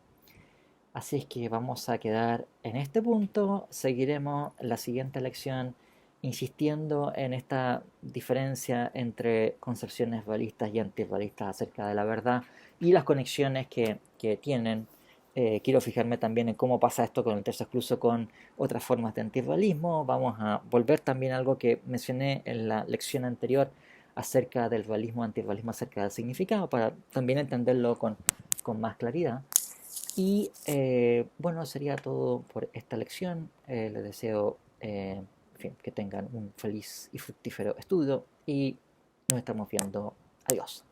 así es que vamos a quedar en este punto. Seguiremos la siguiente lección insistiendo en esta diferencia entre concepciones realistas y antirrealistas acerca de la verdad y las conexiones que tienen. Quiero fijarme también en cómo pasa esto con el tercer excluso con otras formas de antirrealismo. Vamos a volver también a algo que mencioné en la lección anterior acerca del realismo, antirrealismo, acerca del significado, para también entenderlo con más claridad. Y bueno, sería todo por esta lección. Les deseo en fin, que tengan un feliz y fructífero estudio y nos estamos viendo. Adiós.